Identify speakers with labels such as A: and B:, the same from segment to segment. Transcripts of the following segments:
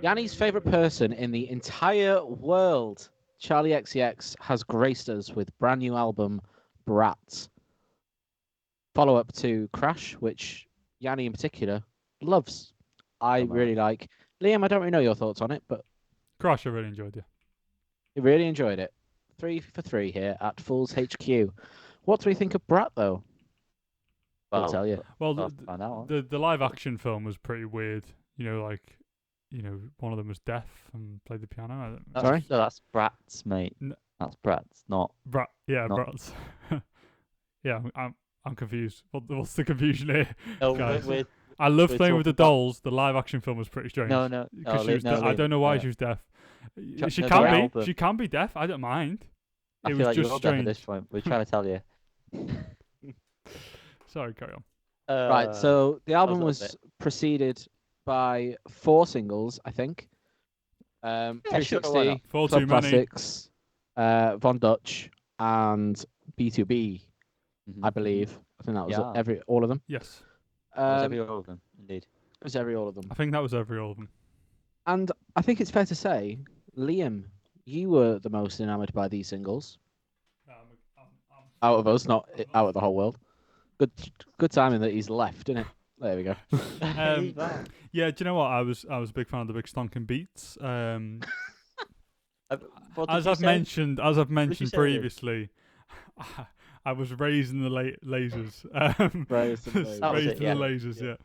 A: Yanni's favourite person in the entire world, Charli XCX, has graced us with brand new album, BRAT. Follow up to Crash, which Yanni in particular loves. I really like. Liam, I don't really know your thoughts on it, but
B: Crash, I really enjoyed it.
A: you really enjoyed it. 3 for 3 here at Fools HQ. What do we think of Brat, though? We'll tell you.
B: Well,
C: find out.
B: the live action film was pretty weird. One of them was deaf and played the piano.
A: Sorry?
C: No, that's Brat's, mate. That's Brat's, not
B: Brat. Yeah,
C: not...
B: Brat's. Yeah, I'm confused. What's the confusion here,
C: No,
B: guys? I love playing with the dolls. The live action film was pretty strange.
C: No.
B: I don't know why she was deaf. She can be deaf. I don't mind.
C: I feel like you're deaf at this point. We're trying to tell you.
B: Sorry, carry on.
A: Right, so the album was preceded by 4 singles, I think. 360, Club Classics, Von Dutch, and B2B, I believe. I think that was all of them.
B: Yes.
C: It was every all of them, indeed.
A: It was every all of them.
B: I think that was every all of them.
A: And I think it's fair to say, Liam, you were the most enamoured by these singles. Out of us, not out of the whole world. Good timing that he's left, isn't it? There we go.
B: Yeah, do you know what? I was a big fan of the big stonking beats. As I've mentioned previously, I was raising the lasers. Raising the lasers, yeah.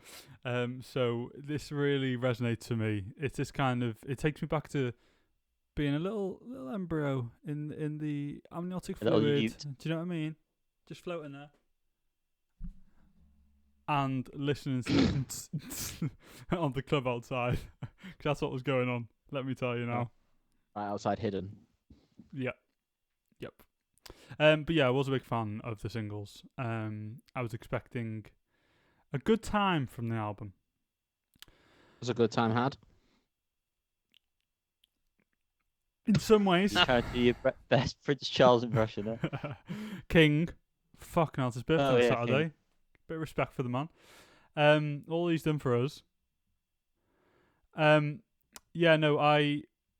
B: So this really resonates to me. It's this kind of, it takes me back to being a little embryo in the amniotic fluid. Do you know what I mean? Just floating there. And listening to on the club outside. Because that's what was going on, let me tell you now.
A: Right outside hidden.
B: Yep. But yeah, I was a big fan of the singles. I was expecting a good time from the album.
A: Was a good time had?
B: In some ways.
C: You trying to do your best Prince Charles impression there.
B: King. Fucking hell, it's his birthday on Saturday.
C: King.
B: Bit of respect for the man. All he's done for us. Yeah, no,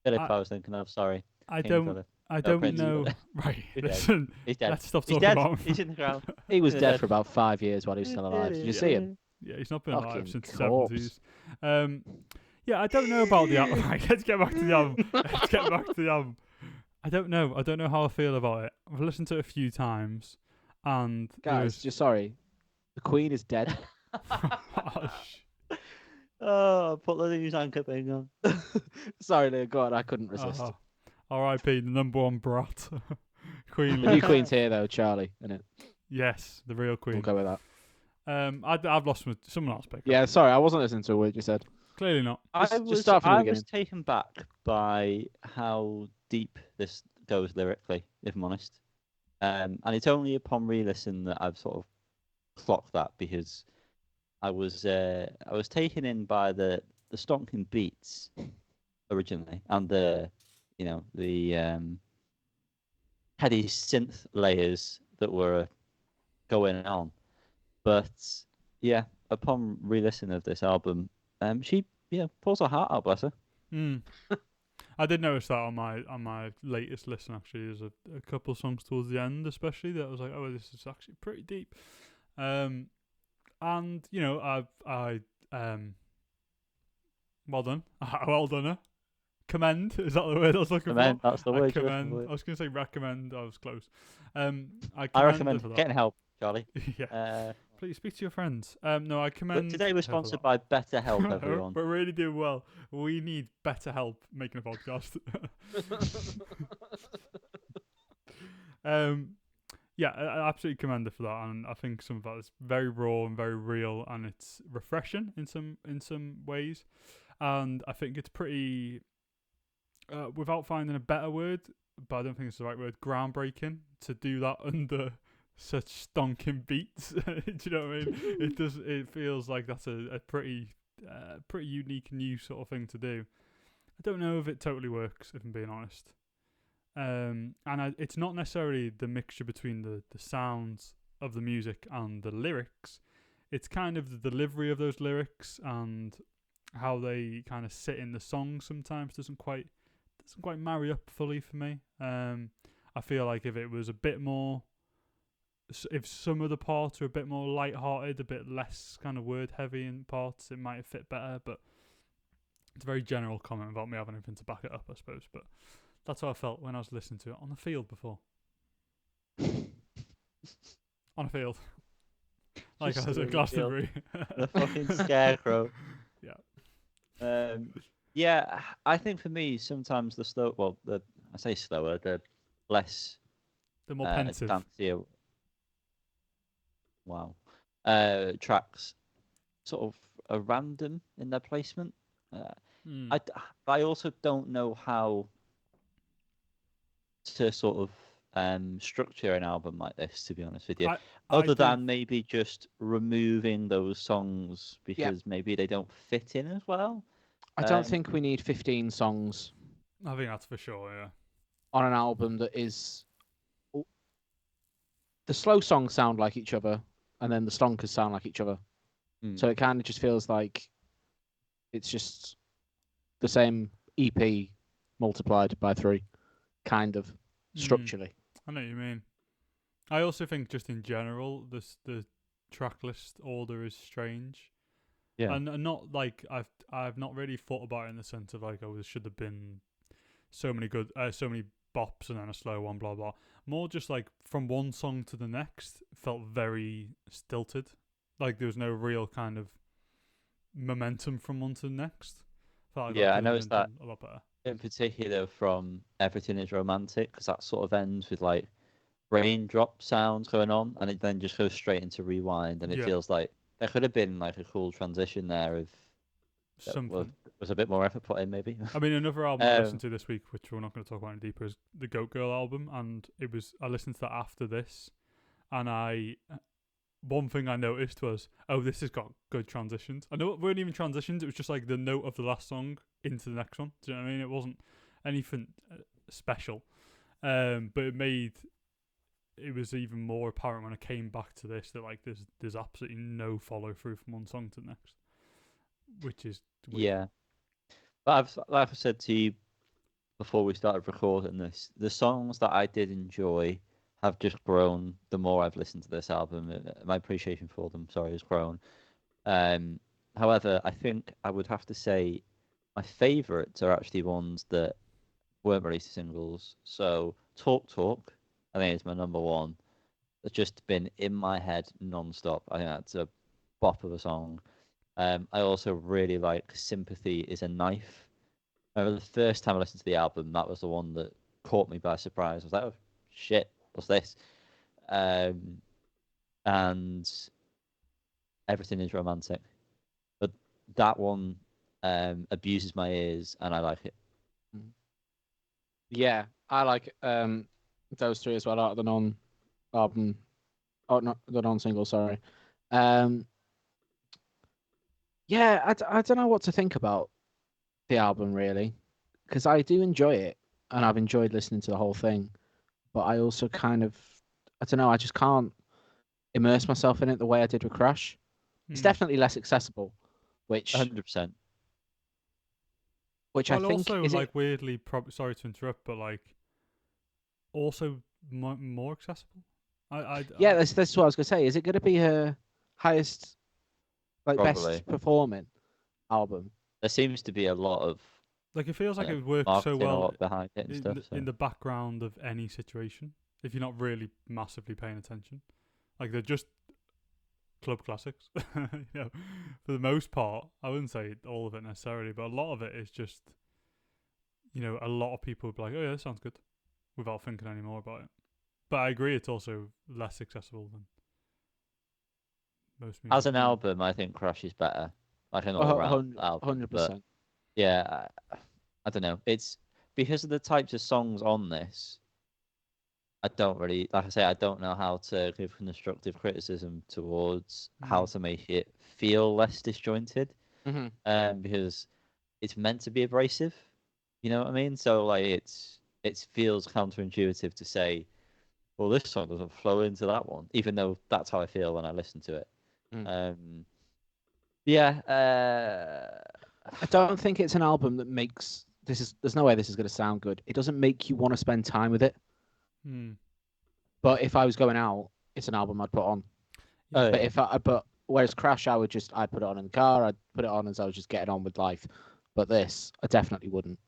C: Philip, I was thinking of, sorry.
B: I don't know. Right, listen.
C: He's dead.
B: Let's stop talking about him.
C: He's in the ground.
A: He was dead for about 5 years while he was still alive. Did you see him?
B: Yeah, he's not been alive since the
A: corpse.
B: 70s. Yeah, I don't know about the album. Right, let's get back to the album. I don't know. I don't know how I feel about it. I've listened to it a few times, and
A: guys, just sorry. The Queen is dead.
C: Oh, put the news anchor thing on.
A: Sorry, Liam, go on. I couldn't resist.
B: R.I.P. the number one brat. Queen.
A: The new Queen's here, though, Charli, isn't it?
B: Yes, the real Queen.
A: We'll go with
B: that. I've lost someone else pick.
A: Yeah, sorry, I wasn't listening to a word you said.
B: Clearly not.
C: I was taken back by how deep this goes lyrically, if I'm honest. And it's only upon re-listen that I've sort of clocked that, because I was taken in by the stonking beats originally, and the heady synth layers that were going on. But yeah, upon re-listen of this album, she pulls her heart out, bless her.
B: I did notice that on my latest listen. Actually, there's a couple of songs towards the end, especially, that I was like, oh, this is actually pretty deep. And I well done, well done her. Commend, is that the word I was looking for?
C: That's the word.
B: Commend. I was going to say recommend. I was close. I
C: recommend getting help, Charlie.
B: Yeah. Please speak to your friends. No, I commend.
C: But today we're sponsored by BetterHelp, everyone.
B: We're really doing well. We need better help making a podcast. Yeah, I absolutely commend her for that, and I think some of that is very raw and very real, and it's refreshing in some ways, and I think it's pretty, without finding a better word, but I don't think it's the right word, groundbreaking to do that under such stonking beats. Do you know what I mean? It feels like that's a pretty unique new sort of thing to do. I don't know if it totally works, if I'm being honest. It's not necessarily the mixture between the sounds of the music and the lyrics. It's kind of the delivery of those lyrics and how they kind of sit in the song sometimes doesn't quite marry up fully for me. I feel like if it was a bit more, if some of the parts are a bit more light-hearted, a bit less kind of word-heavy in parts, it might fit better. But it's a very general comment about me having anything to back it up, I suppose. But that's how I felt when I was listening to it on the field before. On a field. Like I was at Glastonbury.
C: The fucking scarecrow.
B: Yeah.
C: Yeah, I think for me, sometimes I say slower, the less...
B: The more pensive.
C: Fancier, wow. Tracks sort of are random in their placement. I also don't know how to sort of structure an album like this, to be honest with you. Other than maybe just removing those songs because maybe they don't fit in as well.
A: I don't think we need 15 songs.
B: I think that's for sure, yeah.
A: On an album that is... The slow songs sound like each other, and then the stonkers sound like each other. So it kind of just feels like it's just the same EP multiplied by 3, kind of, structurally.
B: I know what you mean. I also think just in general, the track list order is strange.
C: Yeah.
B: And not like I've not really thought about it in the sense of like, oh, there should have been so many bops and then a slow one, blah blah. More just like from one song to the next felt very stilted. Like there was no real kind of momentum from one to the next.
C: I noticed that
B: a lot better.
C: In particular from Everything Is Romantic, because that sort of ends with like raindrop sounds going on, and it then just goes straight into Rewind, and it feels like there could have been like a cool transition there if something was a bit more effort put in, maybe.
B: I mean, another album I listened to this week, which we're not going to talk about any deeper, is the Goat Girl album, and I listened to that after this, and one thing I noticed was, oh, this has got good transitions. I know it weren't even transitions; it was just like the note of the last song into the next one. Do you know what I mean? It wasn't anything special, but it was even more apparent when I came back to this that like there's absolutely no follow through from one song to the next, which is weird.
C: Yeah. But like I said to you before we started recording this, the songs that I did enjoy have just grown the more I've listened to this album. My appreciation for them, has grown. However, I think I would have to say my favourites are actually ones that weren't released as singles. So Talk Talk, I think it's my number one. It's just been in my head non-stop. I think that's a bop of a song. I also really like Sympathy Is a Knife. I remember the first time I listened to the album, that was the one that caught me by surprise. I was like, oh, shit, what's this? And Everything Is Romantic. But that one abuses my ears, and I like it.
A: Yeah, I like those 3 as well out of the non-album. Oh, not the non-single, sorry. Yeah, I don't know what to think about the album, really, because I do enjoy it, and I've enjoyed listening to the whole thing, but I also kind of, I don't know, I just can't immerse myself in it the way I did with Crash. It's definitely less accessible, which
C: 100%.
A: Which I think
B: also like weirdly, sorry to interrupt, but like also more accessible.
A: That's what I was gonna say. Is it gonna be her highest, like
C: Probably.
A: best performing album?
C: There seems to be a lot of
B: like it feels like it works so well
C: behind it and stuff,
B: in the background of any situation if you're not really massively paying attention. Like they're just club classics, you know, for the most part. I wouldn't say all of it necessarily, but a lot of it is just, you know, a lot of people would be like, oh yeah, that sounds good, without thinking any more about it. But I agree, it's also less accessible than most music.
C: As an album, I think Crash is better. Like an all-round album.
A: 100%.
C: Yeah, I don't know. It's because of the types of songs on this. I don't really, like I say, I don't know how to give constructive criticism towards how to make it feel less disjointed. Because it's meant to be abrasive. You know what I mean? So like it feels counterintuitive to say, well, this song doesn't flow into that one, even though that's how I feel when I listen to it.
A: I don't think it's an album that makes there's no way this is going to sound good. It doesn't make you want to spend time with it. But if I was going out, it's an album I'd put on.
C: Oh,
A: But
C: yeah.
A: Whereas Crash, I'd put it on in the car. I'd put it on as I was just getting on with life. But this, I definitely wouldn't.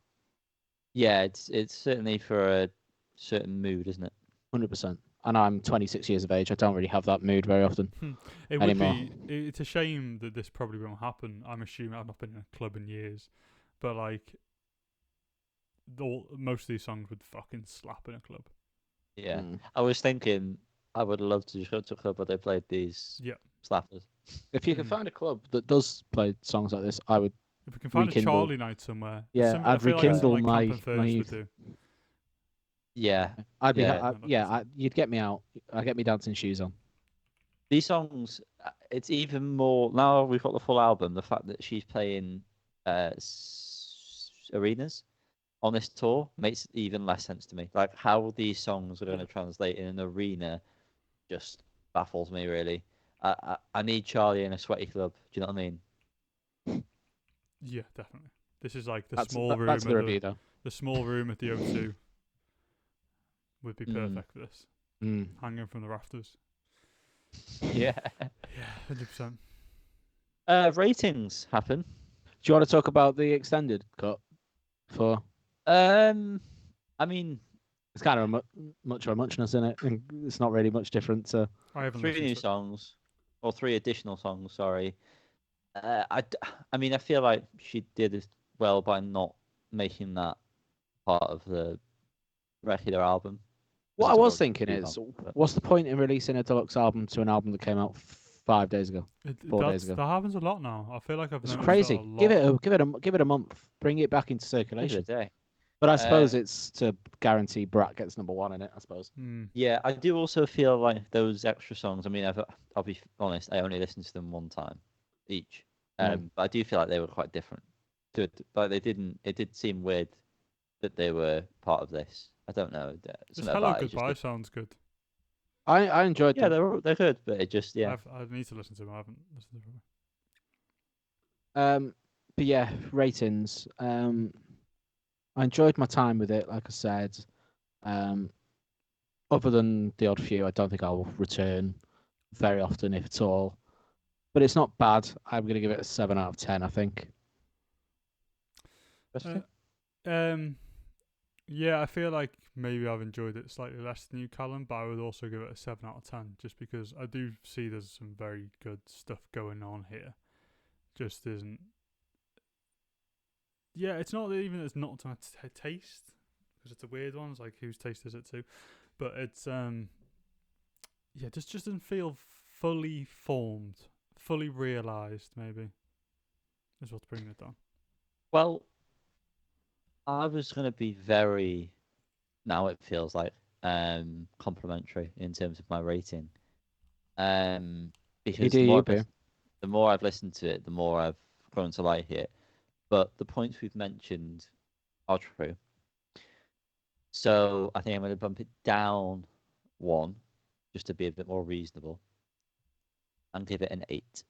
C: Yeah, it's certainly for a certain mood, isn't it?
A: 100%. And I'm 26 years of age. I don't really have that mood very often anymore.
B: It's a shame that this probably won't happen. I'm assuming I've not been in a club in years, but like, most of these songs would fucking slap in a club.
C: Yeah, I was thinking I would love to just go to a club where they played these slappers.
A: If you can find a club that does play songs like this, I would.
B: If we can find a Charli night somewhere,
A: I'd rekindle my youth.
C: Yeah,
A: you'd get me out. I'd get me dancing shoes on.
C: These songs, it's even more now. We've got the full album. The fact that she's playing arenas on this tour makes even less sense to me. Like how these songs are going to translate in an arena just baffles me really. I need Charli in a sweaty club. Do you know what I mean?
B: Yeah, definitely. This is like the small room. That's the review, though. The small room at the O2 would be perfect for this. Hanging from the rafters.
C: Yeah.
B: Yeah, 100%.
C: Ratings happen.
A: Do you want to talk about the extended cut for?
C: I mean,
A: it's kind of much of a muchness in it, and it's not really much different. So
B: I haven't
C: 3 new songs, or 3 additional songs. Sorry. I mean, I feel like she did as well by not making that part of the regular album.
A: What I was thinking is, what's the point in releasing a deluxe album to an album that came out 5 days ago, 4 days ago?
B: That happens a lot now. I feel like I've.
A: It's crazy. Give it a month. Bring it back into circulation.
C: Give it a day.
A: But I suppose it's to guarantee BRAT gets #1 in it. I suppose.
C: Yeah, I do also feel like those extra songs. I mean, I'll be honest. I only listened to them one time each. But I do feel like they were quite different. But they didn't. It did seem weird that they were part of this. I don't know.
B: Just Hello Goodbye sounds good.
A: I enjoyed them.
C: Yeah, they're good, but it just I
B: need to listen to them. I haven't listened to
A: them. But yeah, ratings. I enjoyed my time with it. Like I said, other than the odd few, I don't think I'll return very often, if at all. But it's not bad. I'm going to give it a 7 out of 10, I think.
B: Yeah, I feel like maybe I've enjoyed it slightly less than you, Callum, but I would also give it a 7 out of 10, just because I do see there's some very good stuff going on here. Just isn't. Yeah, it's not even it's not to my taste, because it's a weird one. It's like, whose taste is it to? But it's just doesn't feel fully formed, fully realised. Maybe is what's bringing it down.
C: Well, I was going to be very, now it feels like, complimentary in terms of my rating. Because the more I've listened to it, the more I've grown to like it. But the points we've mentioned are true. So I think I'm going to bump it down 1, just to be a bit more reasonable, and give it an 8.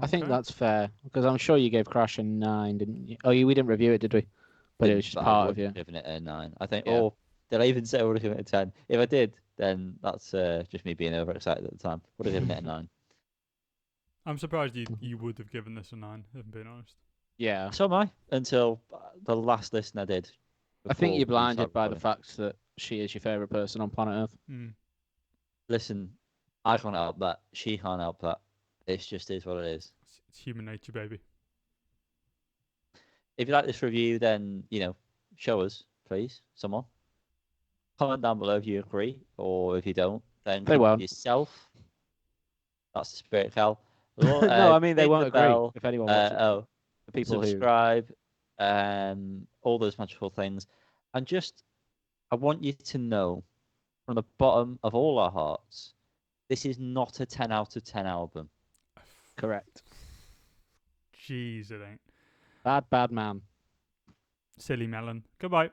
A: I think that's fair, because I'm sure you gave Crash a 9, didn't you? Oh, we didn't review it, did we? But it was just part of you.
C: Giving it a 9. I think. Or did I even say I would have given it a 10? If I did, then that's just me being overexcited at the time. Would have given it a 9.
B: I'm surprised you would have given this a 9, if I'm being honest.
A: Yeah.
C: So am I, until the last listen I did.
A: I think you're blinded by the fact that she is your favourite person on planet Earth.
C: Listen, I can't help that. She can't help that. It just is what it is.
B: It's human nature, baby.
C: If you like this review, then, show us, please, someone. Comment down below if you agree, or if you don't, then comment yourself. That's the spirit, Cal.
A: No, I mean, they won't agree if anyone watches.
C: The people subscribe, all those magical things. And I want you to know, from the bottom of all our hearts, this is not a 10 out of 10 album.
A: Correct.
B: Jeez, it ain't.
A: Bad man.
B: Silly melon. Goodbye.